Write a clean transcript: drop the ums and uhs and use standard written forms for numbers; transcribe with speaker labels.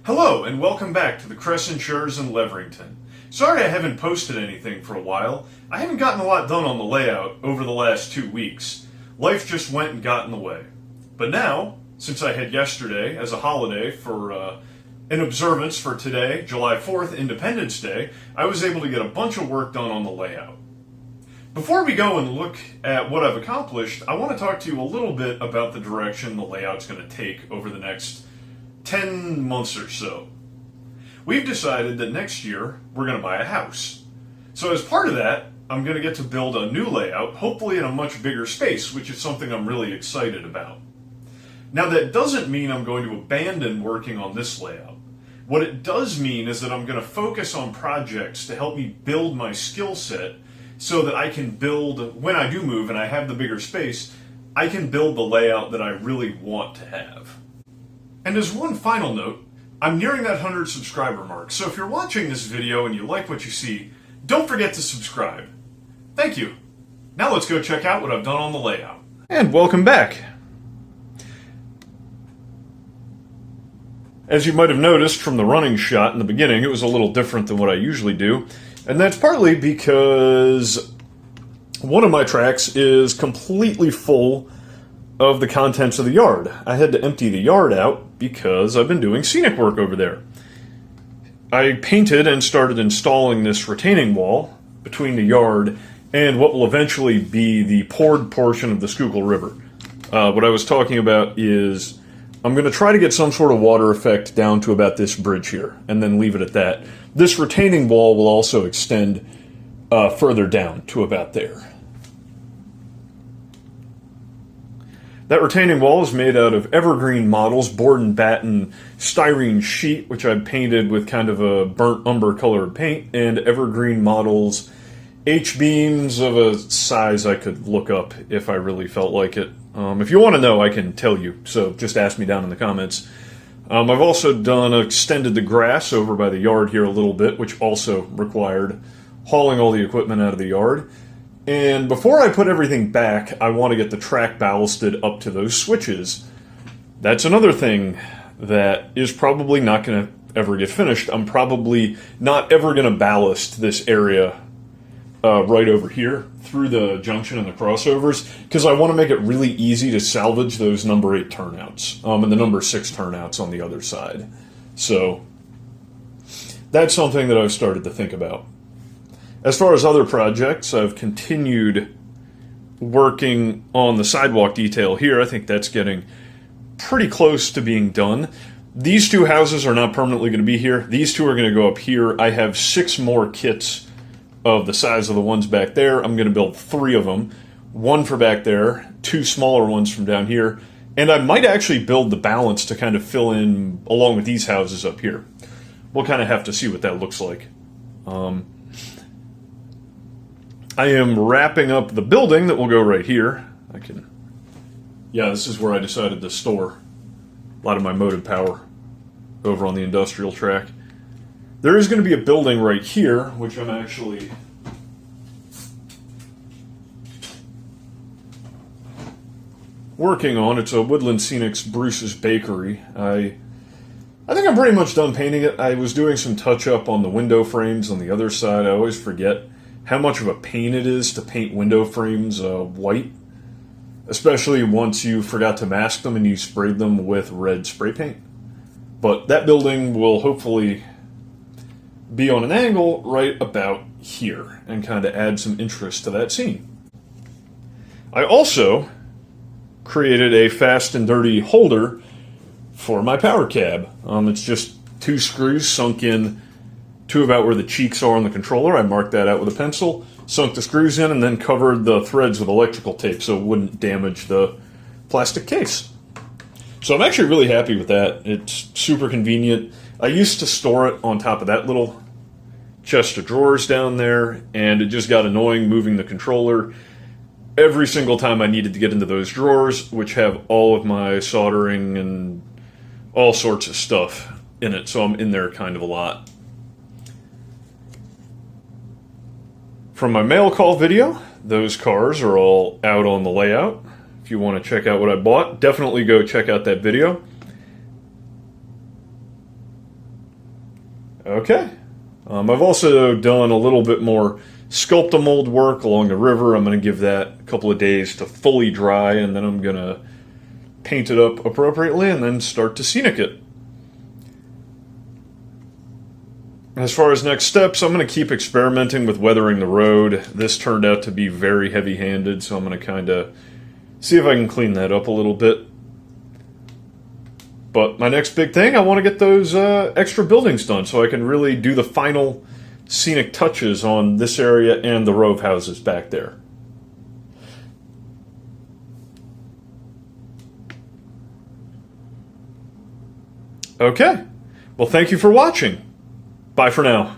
Speaker 1: Hello and welcome back to the Crescent Shores in Leverington. Sorry I haven't posted anything for a while. I haven't gotten a lot done on the layout over the last 2 weeks. Life just went and got in the way. But now, since I had yesterday as a holiday for an observance for today, July 4th, Independence Day, I was able to get a bunch of work done on the layout. Before we go and look at what I've accomplished, I want to talk to you a little bit about the direction the layout's going to take over the next 10 months or so. We've decided that next year we're going to buy a house. So as part of that, I'm going to get to build a new layout, hopefully in a much bigger space, which is something I'm really excited about. Now that doesn't mean I'm going to abandon working on this layout. What it does mean is that I'm going to focus on projects to help me build my skill set so that I can build, when I do move and I have the bigger space, I can build the layout that I really want to have. And as one final note, I'm nearing that 100 subscriber mark, so if you're watching this video and you like what you see, don't forget to subscribe. Thank you. Now let's go check out what I've done on the layout. And welcome back. As you might have noticed from the running shot in the beginning, it was a little different than what I usually do, and that's partly because one of my tracks is completely full of the contents of the yard. I had to empty the yard out because I've been doing scenic work over there. I painted and started installing this retaining wall between the yard and what will eventually be the poured portion of the Schuylkill River. What I was talking about is I'm going to try to get some sort of water effect down to about this bridge here and then leave it at that. This retaining wall will also extend further down to about there. That retaining wall is made out of evergreen models, board and batten styrene sheet, which I painted with kind of a burnt umber colored paint, and evergreen models H-beams of a size I could look up if I really felt like it. If you want to know, I can tell you, so just ask me down in the comments. I've also extended the grass over by the yard here a little bit, which also required hauling all the equipment out of the yard. And before I put everything back, I want to get the track ballasted up to those switches. That's another thing that is probably not going to ever get finished. I'm probably not ever going to ballast this area right over here through the junction and the crossovers because I want to make it really easy to salvage those number 8 turnouts and the number 6 turnouts on the other side. So that's something that I've started to think about. As far as other projects, I've continued working on the sidewalk detail here. I think that's getting pretty close to being done. These 2 houses are not permanently going to be here. These 2 are going to go up here. I have 6 more kits of the size of the ones back there. I'm going to build 3 of them. 1 for back there, 2 smaller ones from down here, and I might actually build the balance to kind of fill in along with these houses up here. We'll kind of have to see what that looks like. I am wrapping up the building that will go right here. This is where I decided to store a lot of my motive power over on the industrial track. There is going to be a building right here, which I'm actually working on. It's a Woodland Scenic's Bruce's Bakery. I think I'm pretty much done painting it. I was doing some touch-up on the window frames on the other side. I always forget how much of a pain it is to paint window frames white, especially once you forgot to mask them and you sprayed them with red spray paint. But that building will hopefully be on an angle right about here and kind of add some interest to that scene. I also created a fast and dirty holder for my power cab. It's just 2 screws sunk in to about where the cheeks are on the controller. I marked that out with a pencil, sunk the screws in, and then covered the threads with electrical tape so it wouldn't damage the plastic case. So I'm actually really happy with that. It's super convenient. I used to store it on top of that little chest of drawers down there, and it just got annoying moving the controller every single time I needed to get into those drawers, which have all of my soldering and all sorts of stuff in it, so I'm in there kind of a lot. From my mail call video, those cars are all out on the layout. If you want to check out what I bought, definitely go check out that video. Okay. I've also done a little bit more sculpt-a-mold work along the river. I'm going to give that a couple of days to fully dry, and then I'm going to paint it up appropriately and then start to scenic it. As far as next steps, I'm going to keep experimenting with weathering the road. This turned out to be very heavy-handed, so I'm going to kind of see if I can clean that up a little bit. But my next big thing, I want to get those extra buildings done so I can really do the final scenic touches on this area and the row of houses back there. Okay. Well, thank you for watching. Bye for now.